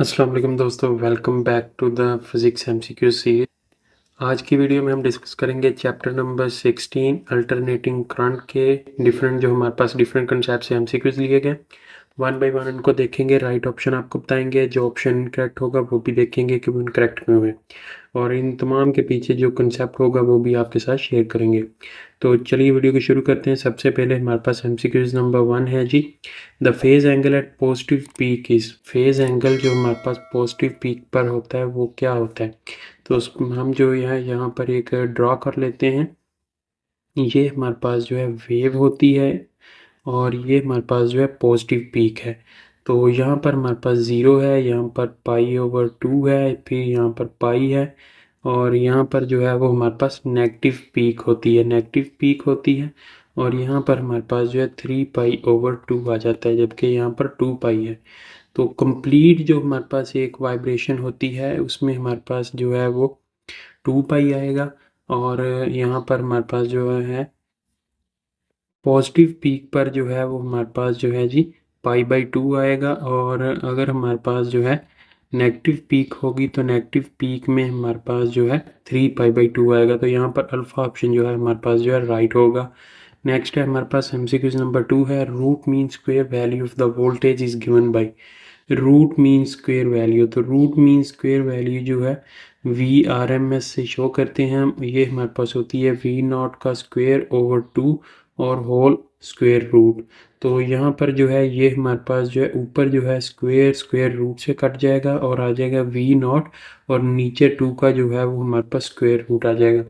अस्सलाम वालेकुम दोस्तों, welcome back to the physics MCQ series. आज की वीडियो में हम डिस्कस करेंगे चैप्टर नंबर 16 अल्टरनेटिंग करंट के डिफरेंट जो हमारे पास डिफरेंट कंसेप्ट से एमसीक्यूज लिए गए। वन बाय वन इनको देखेंगे, राइट ऑप्शन आपको बताएंगे, जो ऑप्शन इनकरेक्ट होगा वो भी देखेंगे कि वो इनकरेक्ट क्यों हुए, और इन तमाम के पीछे जो कंसेप्ट होगा वो भी आपके साथ शेयर करेंगे। तो चलिए वीडियो को शुरू करते हैं। सबसे पहले हमारे पास एमसीक्यूज नंबर 1 है जी, the phase angle at positive peak is. Phase angle जो हमारे पास पॉजिटिव पीक पर होता है वो क्या होता है, तो हम जो है यहाँ पर एक ड्रॉ कर लेते हैं। ये हमारे पास जो है वेव होती है और ये हमारे पास जो है पॉजिटिव पीक है। तो यहाँ पर हमारे पास 0 है, यहाँ पर पाई/2 है, फिर यहाँ पर पाई है, और यहाँ पर जो है वो हमारे पास नेगेटिव पीक होती है, और यहाँ पर हमारे पास जो है 3 पाई/2 आ जाता है, जबकि यहाँ पर 2 पाई है। तो कंप्लीट जो हमारे पास एक वाइब्रेशन होती है उसमें हमारे पास जो है वो 2 पाई आएगा, और यहाँ पर हमारे पास जो है पॉजिटिव पीक पर जो है वो हमारे पास जो है जी पाई/2 आएगा, और अगर हमारे पास जो है नेगेटिव पीक होगी तो नेगेटिव पीक में हमारे पास जो है 3 पाई/2 आएगा। तो यहाँ पर अल्फा ऑप्शन जो है हमारे पास जो है राइट होगा। नेक्स्ट है हमारे पास एमसीक्यूज नंबर 2 है, root mean square value of the voltage is given by. Root mean square value, तो रूट मीन स्क्वायर वैल्यू जो है VRMS से शो करते हैं हम। ये हमारे पास होती है V0 का स्क्वायर ओवर 2 और होल स्क्वायर रूट। तो यहाँ पर जो है ये हमारे पास जो है ऊपर जो है स्क्वायर रूट से कट जाएगा और आ जाएगा V0, और नीचे 2 का जो है वो हमारे पास स्क्वायर रूट आ जाएगा।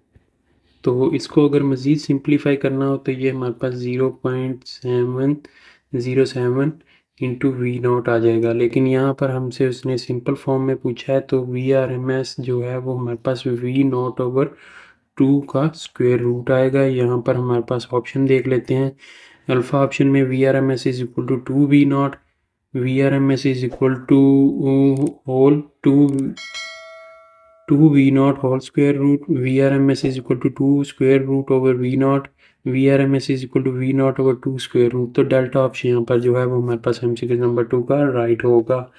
तो इसको अगर मज़ीद सिंप्लीफाई करना हो तो ये हमारे पास 0.707 इंटू V0 आ जाएगा, लेकिन यहाँ पर हमसे उसने सिंपल फॉर्म में पूछा है तो VRMS जो है वो हमारे पास V0/2 का स्क्वायर रूट आएगा। यहाँ पर हमारे पास ऑप्शन देख लेते हैं। अल्फ़ा ऑप्शन में VRMS is equal to 2V0, VRMS is equal to whole 2V0 whole square root, VRMS is equal to 2 square root over V0, VRMS is equal to V0 over 2 square root। तो delta option यहाँ पर जो है वो हमारे पास MCQs number 2 का right होगा।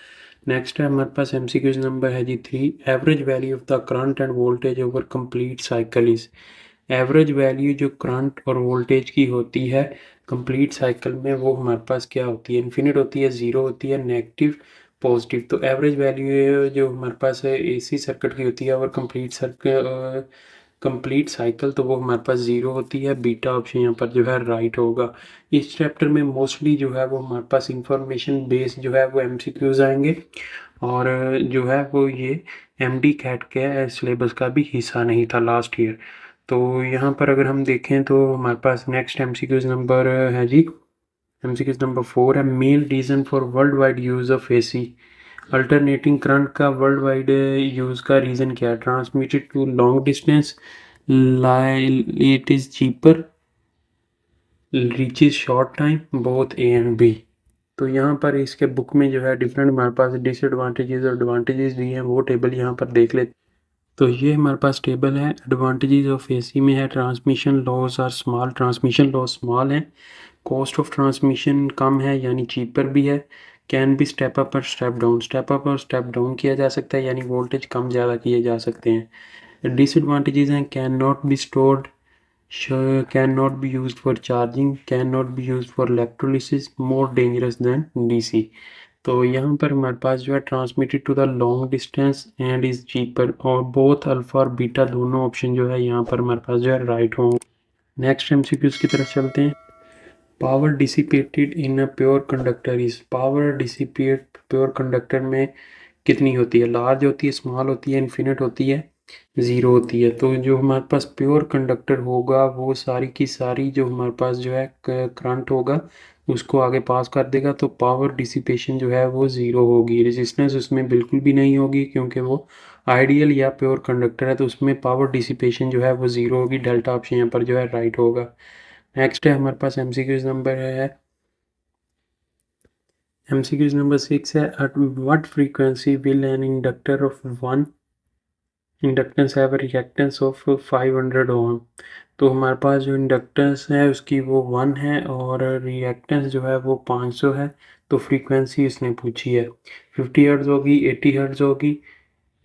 Next है हमारे पास एमसीक्यूज नंबर है जी 3, average value of the current end voltage over complete cycle is. Average value जो करंट और वोल्टेज की होती है कंप्लीट साइकिल में वो हमारे पास क्या होती है, इन्फिनिट होती है, ज़ीरो होती है, नेगेटिव, पॉजिटिव। तो एवरेज वैल्यू जो हमारे पास है एसी सर्किट की होती है और कंप्लीट साइकिल तो वो हमारे पास ज़ीरो होती है। बीटा ऑप्शन यहाँ पर जो है राइट होगा। इस चैप्टर में मोस्टली जो है वो हमारे पास इंफॉर्मेशन बेस्ड जो है वो एमसीक्यूज आएंगे, और जो है वो ये एमडी कैट के सिलेबस का भी हिस्सा नहीं था लास्ट ईयर। तो यहाँ पर अगर हम देखें तो हमारे पास नेक्स्ट एमसीक्यूज नंबर है जी, एमसीक्यूज नंबर 4 है, main reason for world wide use of AC. Alternating current का वर्ल्ड वाइड यूज़ का रीज़न क्या है, transmitted to long distance, it is cheaper, reaches short time, both A and B. तो यहाँ पर इसके बुक में जो है डिफरेंट हमारे पास डिसएडवांटेजेस और एडवांटेजेस दिए हैं, वो टेबल यहाँ पर देख लेते। तो ये हमारे पास टेबल है। एडवांटेजेस ऑफ एसी में है transmission loss are small, transmission loss small है, कॉस्ट ऑफ ट्रांसमिशन कम है यानी चीपर भी है, कैन बी स्टेप अप और स्टेप अप और स्टेप डाउन किया जा सकता है यानी वोल्टेज कम ज़्यादा किए जा सकते हैं। डिसएडवांटेजेस हैं can not be stored, can not be used for charging, can not be used for electrolysis, more dangerous than DC. तो यहाँ पर हमारे पास जो है transmitted to the long distance and is cheaper, और बोथ अल्फा और बीटा दोनों ऑप्शन जो है यहाँ पर हमारे पास जो है राइट होंगे। नेक्स्ट एमसीक्यूज की तरफ चलते हैं। Power dissipated in a pure conductor is, power dissipate pure conductor में कितनी होती है, लार्ज होती है, स्मॉल होती है, इन्फिनिट होती है, ज़ीरो होती है। तो जो हमारे पास प्योर कंडक्टर होगा वो सारी की सारी जो हमारे पास जो है करंट होगा उसको आगे पास कर देगा, तो पावर डिसिपेशन जो है वो ज़ीरो होगी। रेजिस्टेंस उसमें बिल्कुल भी नहीं होगी क्योंकि वो आइडियल या प्योर कंडक्टर है, तो उसमें पावर डिसिपेशन जो है वो ज़ीरो होगी। डेल्टा ऑप्शन यहाँ पर जो है राइट होगा। नेक्स्ट है हमारे पास एमसीक्यूज नंबर है, एमसीक्यूज नंबर 6 है, at what frequency will an inductor of one inductance है रिएक्टेंस ऑफ 500 ओम। तो हमारे पास जो इंडक्टेंस है उसकी वो 1 है और रिएक्टेंस जो है वो 500 है। तो फ्रीक्वेंसी इसने पूछी है 50 हर्ट्ज़ होगी, 80 हर्ट्ज़ होगी,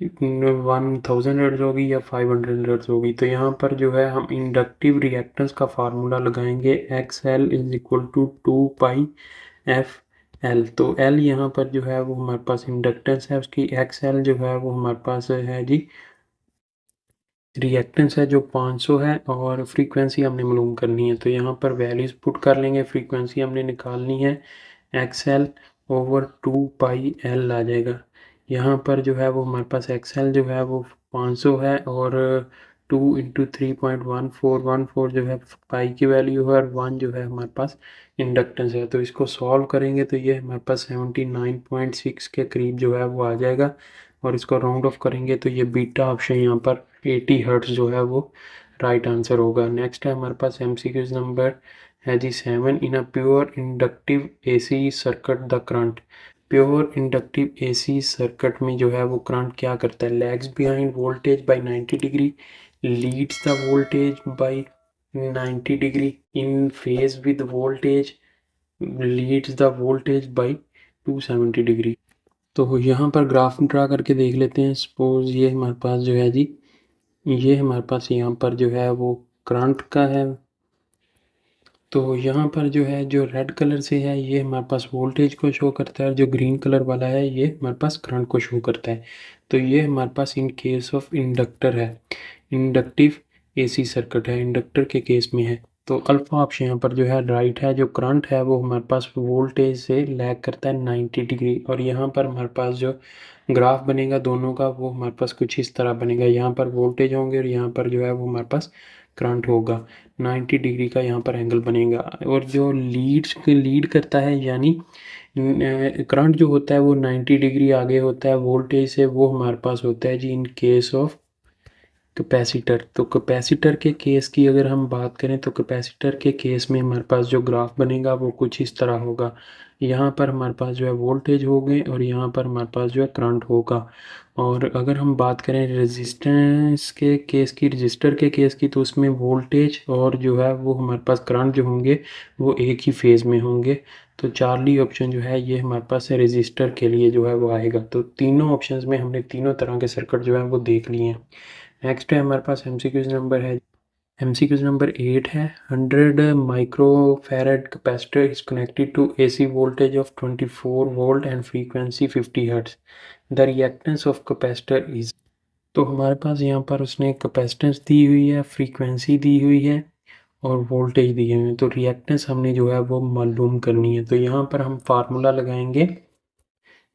1000 हर्ट्ज़ होगी या 500 हर्ट्ज़ होगी। तो यहाँ पर जो है हम इंडक्टिव रिएक्टेंस का फार्मूला लगाएंगे XL is equal to 2πfL। तो L यहाँ पर जो है वो हमारे पास इंडक्टेंस है उसकी, XL जो है वो हमारे पास है जी रिएक्टेंस है जो 500 है, और फ्रीक्वेंसी हमने मालूम करनी है। तो यहाँ पर वैल्यूज़ पुट कर लेंगे, फ्रीक्वेंसी हमने निकालनी है, XL ओवर 2πL आ जाएगा। यहाँ पर जो है वो हमारे पास XL जो है वो 500 है, और 2 इंटू 3.1414 जो है पाई की वैल्यू है, और 1 जो है हमारे पास इंडक्टेंस है। तो इसको सॉल्व करेंगे तो ये हमारे पास 79.6 के करीब जो है वो आ जाएगा, और इसको राउंड ऑफ करेंगे तो ये बीटा ऑप्शन यहाँ पर 80 हर्ट्ज जो है वो राइट आंसर होगा। नेक्स्ट है हमारे पास MCQs नंबर है जी 7। In a pure inductive AC circuit the current. Pure inductive AC circuit में जो है वो करंट क्या करता है, lags behind voltage by 90 degree, leads the voltage by 90 degree, in phase with voltage, leads the voltage by 270 degree. तो यहाँ पर ग्राफ ड्रा करके देख लेते हैं। सपोज ये हमारे पास जो है जी, ये हमारे पास यहाँ पर जो है वो करंट का है। तो यहाँ पर जो है जो रेड कलर से है ये हमारे पास वोल्टेज को शो करता है, और जो ग्रीन कलर वाला है ये हमारे पास करंट को शो करता है। तो ये हमारे पास इन केस ऑफ इंडक्टर है, इंडक्टिव AC सर्किट है, इंडक्टर के केस में है। तो अल्फा ऑप्शन यहाँ पर जो है राइट है। जो करंट है वो हमारे पास वोल्टेज से लैग करता है 90 डिग्री, और यहाँ पर हमारे पास जो ग्राफ बनेगा दोनों का वो हमारे पास कुछ इस तरह बनेगा। यहाँ पर वोल्टेज होंगे और यहाँ पर जो है वो हमारे पास करंट होगा, 90 डिग्री का यहाँ पर एंगल बनेगा। और जो लीड करता है यानी करंट जो होता है वो 90 डिग्री आगे होता है वोल्टेज से, वो हमारे पास होता है जी इन केस ऑफ कैपेसिटर। तो कैपेसिटर के केस की अगर हम बात करें तो कैपेसिटर के केस में हमारे पास जो ग्राफ बनेगा वो कुछ इस तरह होगा। यहाँ पर हमारे पास जो है वोल्टेज होंगे और यहाँ पर हमारे पास जो है करंट होगा। और अगर हम बात करें रेजिस्टेंस के केस की, रजिस्टर के केस की, तो उसमें वोल्टेज और जो है वो हमारे पास करंट जो होंगे वो एक ही फेज़ में होंगे। तो चार्ली ऑप्शन जो है ये हमारे पास रजिस्टर के लिए जो है वो आएगा। तो तीनों ऑप्शंस में हमने तीनों तरह के सर्किट जो है वो देख लिए हैं। नेक्स्ट है हमारे पास MCQs नंबर है, MCQs नंबर 8 है। 100 microfarad capacitor is connected to AC voltage of 24 volt and frequency 50 hertz. The reactance of capacitor is. तो हमारे पास यहाँ पर उसने कैपेसिटेंस दी हुई है, फ्रीक्वेंसी दी हुई है और वोल्टेज दिए हुए हैं। तो रिएक्टेंस हमने जो है वो मालूम करनी है। तो यहाँ पर हम फार्मूला लगाएंगे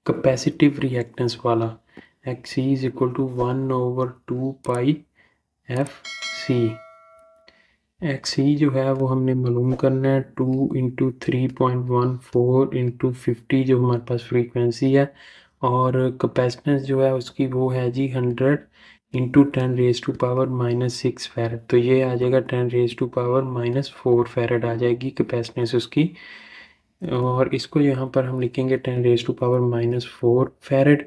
कैपेसिटिव रिएक्टेंस वाला, XC is equal to 1/2πfC। XC जो है वो हमने मालूम करना है 2 इंटू 3.14 इंटू 50 जो हमारे पास फ्रीक्वेंसी है, और कैपेसिटेंस जो है उसकी वो है जी 100 इंटू 10⁻⁻6 फैरड। तो ये आ जाएगा 10⁻⁻4 फैरड आ जाएगी कैपेसिटेंस उसकी। और इसको यहाँ पर हम लिखेंगे 10⁻⁻4 फैरड।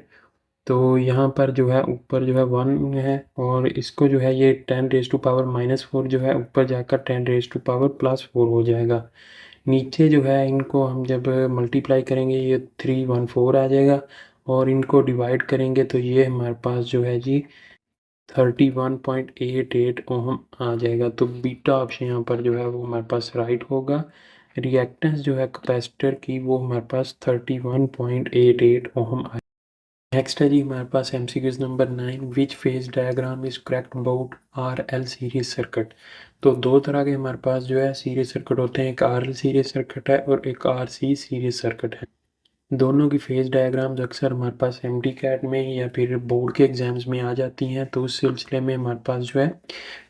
तो यहाँ पर जो है ऊपर जो है 1 है, और इसको जो है ये 10⁻⁻4 जो है ऊपर जाकर 10⁻+4 हो जाएगा। नीचे जो है इनको हम जब मल्टीप्लाई करेंगे ये 314 आ जाएगा, और इनको डिवाइड करेंगे तो ये हमारे पास जो है जी 31.88 ओम आ जाएगा। तो बीटा ऑप्शन यहाँ पर जो है वो हमारे पास राइट होगा। रिएक्टेंस जो है कैपेसिटर की वो हमारे पास 31.88 ओम। नेक्स्ट है जी हमारे पास MCQs number 9। Which phase diagram is correct about RL series circuit. तो दो तरह के हमारे पास जो है सीरीज सर्किट होते हैं, एक RL सीरीज सर्किट है और एक RC सीरीज सर्किट है। दोनों की फेज डायग्राम्स अक्सर हमारे पास MD-CAT में या फिर बोर्ड के एग्ज़ाम्स में आ जाती हैं। तो उस सिलसिले में हमारे पास जो है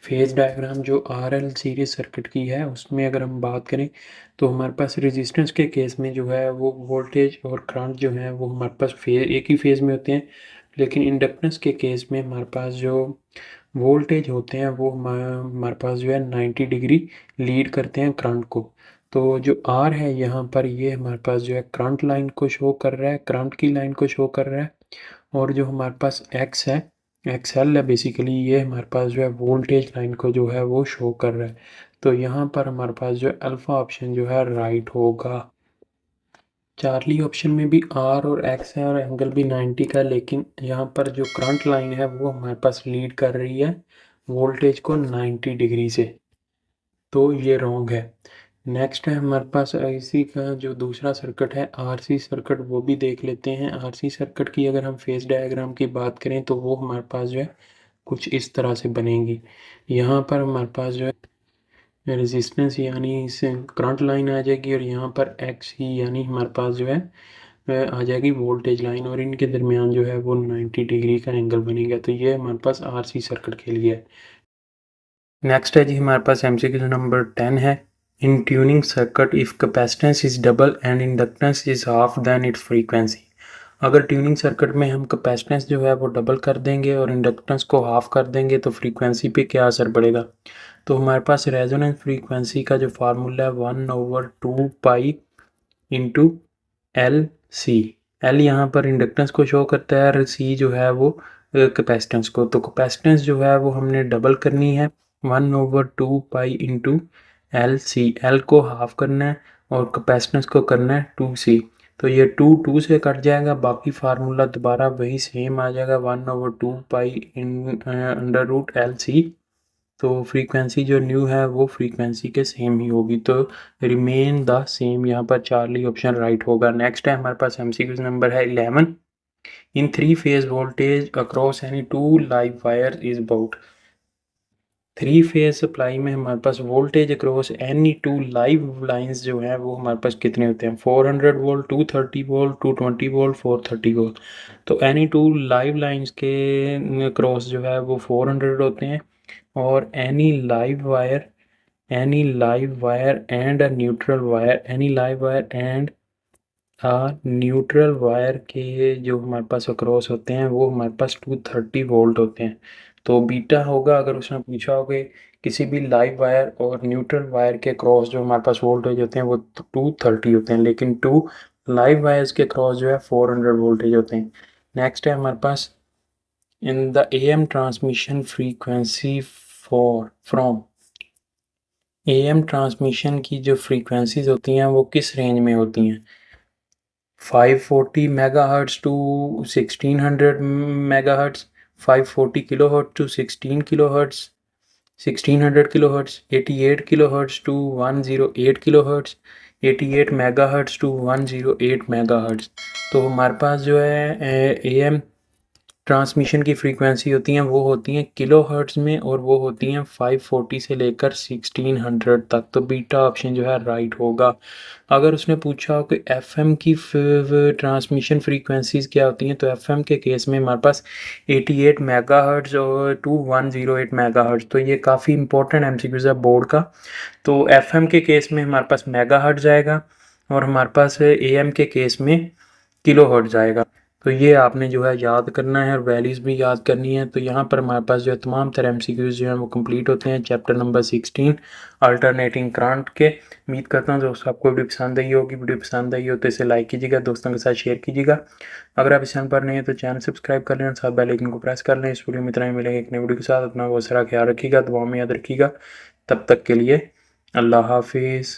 फेज डायग्राम जो RL सीरीज सर्किट की है उसमें अगर हम बात करें तो हमारे पास रेजिस्टेंस के केस में जो है वो वोल्टेज और करंट जो है वो हमारे पास एक ही फेज़ में होते हैं। लेकिन इंडक्टेंस के केस में हमारे पास जो वोल्टेज होते हैं वो हमारे पास जो है 90 डिग्री लीड करते हैं करंट को। तो जो R है यहाँ पर ये हमारे पास जो है करंट लाइन को शो कर रहा है, करंट की लाइन को शो कर रहा है। और जो हमारे पास X है, XL है बेसिकली, ये हमारे पास जो है वोल्टेज लाइन को जो है वो शो कर रहा है। तो यहाँ पर हमारे पास जो है अल्फ़ा ऑप्शन जो है राइट होगा। चार्ली ऑप्शन में भी आर और एक्स है और एंगल भी 90 का है, लेकिन यहाँ पर जो करंट लाइन है वो हमारे पास लीड कर रही है वोल्टेज को 90 डिग्री से, तो ये रॉन्ग है। नेक्स्ट है हमारे पास इसी का जो दूसरा सर्किट है आरसी सर्किट, वो भी देख लेते हैं। आरसी सर्किट की अगर हम फेज डायग्राम की बात करें तो वो हमारे पास जो है कुछ इस तरह से बनेगी। यहाँ पर हमारे पास जो है रेजिस्टेंस यानी इस करंट लाइन आ जाएगी और यहाँ पर एक्स ही यानी हमारे पास जो है आ जाएगी वोल्टेज लाइन, और इनके दरमियान जो है वो 90 डिग्री का एंगल बनेगा। तो ये हमारे पास आरसी सर्किट के लिए है। नेक्स्ट है जी हमारे पास एमसीक्यू नंबर 10 है। In tuning circuit if capacitance is double and inductance is half then its frequency. अगर ट्यूनिंग सर्किट में हम कैपेसिटेंस जो है वो डबल कर देंगे और इंडक्टेंस को हाफ कर देंगे तो फ्रीक्वेंसी पे क्या असर पड़ेगा। तो हमारे पास रेजोनेंस फ्रीक्वेंसी का जो फार्मूला है 1/2 pi into L C. L यहाँ पर इंडक्टेंस को शो करता है और सी जो है वो कैपेसिटेंस को। तो कैपेसिटेंस जो है वो हमने डबल करनी है 1/2 pi into L C. L को हाफ करना है और कैपेसिटेंस को करना है 2C। तो ये 2 से कट जाएगा, बाकी फार्मूला दोबारा वही सेम आ जाएगा 1/2 pi in under root L C. तो फ्रीक्वेंसी जो न्यू है वो फ्रीक्वेंसी के सेम ही होगी, तो रिमेन द सेम, यहाँ पर चार्ली ऑप्शन राइट होगा। नेक्स्ट है हमारे पास एमसीक्यू नंबर है 11। In 3 phase voltage across any 2 live wire is about. 3 phase supply में हमारे पास voltage across any 2 live lines जो है वो हमारे पास कितने होते हैं, 400 वोल्ट, 230 वोल्ट, 220 वोल्ट, 430 वोल्ट। तो एनी 2 लाइव लाइंस के क्रॉस जो है वो 400 होते हैं, और any live wire and a neutral wire, any live wire and neutral wire के जो हमारे पास अक्रॉस होते हैं वो हमारे पास 230 वोल्ट होते हैं। तो बीटा होगा, अगर उसने पूछा होगा किसी भी लाइव वायर और न्यूट्रल वायर के क्रॉस जो हमारे पास वोल्टेज होते हैं वो 230 होते हैं, लेकिन 2 लाइव वायर्स के क्रॉस जो है 400 वोल्टेज होते हैं। नेक्स्ट है हमारे पास in the AM transmission frequency for from. AM transmission की जो फ्रीक्वेंसीज होती हैं वो किस रेंज में होती हैं, 540 megahertz to 1600 megahertz, 540 kilohertz to 16 kilohertz, 1600 kilohertz, 88 kilohertz to 108 kilohertz, 88 megahertz to 108 megahertz. तो हमारे पास जो है AM ट्रांसमिशन की फ्रीक्वेंसी होती हैं वो होती हैं किलो हर्ट्ज में, और वो होती हैं 540 से लेकर 1600 तक। तो बीटा ऑप्शन जो है राइट होगा। अगर उसने पूछा हो कि FM की ट्रांसमिशन फ्रीक्वेंसीज क्या होती हैं, तो FM के केस में हमारे पास 88 मेगाहर्ट्ज और टू 108 मेगाहर्ट्ज। तो ये काफ़ी इंपॉर्टेंट MCQs है बोर्ड का। तो FM के केस में हमारे पास मेगाहर्ट्ज आएगा और हमारे पास AM के केस में किलो हर्ट्ज आएगा। तो ये आपने जो है याद करना है और वैल्यूज़ भी याद करनी है। तो यहाँ पर हमारे पास जो है तमाम तरह MCQs जो हैं वो कंप्लीट होते हैं चैप्टर नंबर 16 अल्टरनेटिंग करंट के। उम्मीद करता हूँ दोस्तों आपको वीडियो पसंद आई होगी। वीडियो पसंद आई हो तो इसे लाइक कीजिएगा, दोस्तों के साथ शेयर कीजिएगा। अगर आप इस चैनल पर नहीं है तो चैनल सब्सक्राइब कर लें और साथ बेल आइकन को प्रेस कर लें। इस वीडियो में इतना ही मिलेगा एक नई वीडियो के साथ। अपना बहुत सारा ख्याल रखिएगा, दुआ में याद रखिएगा। तब तक के लिए अल्लाह हाफिज़।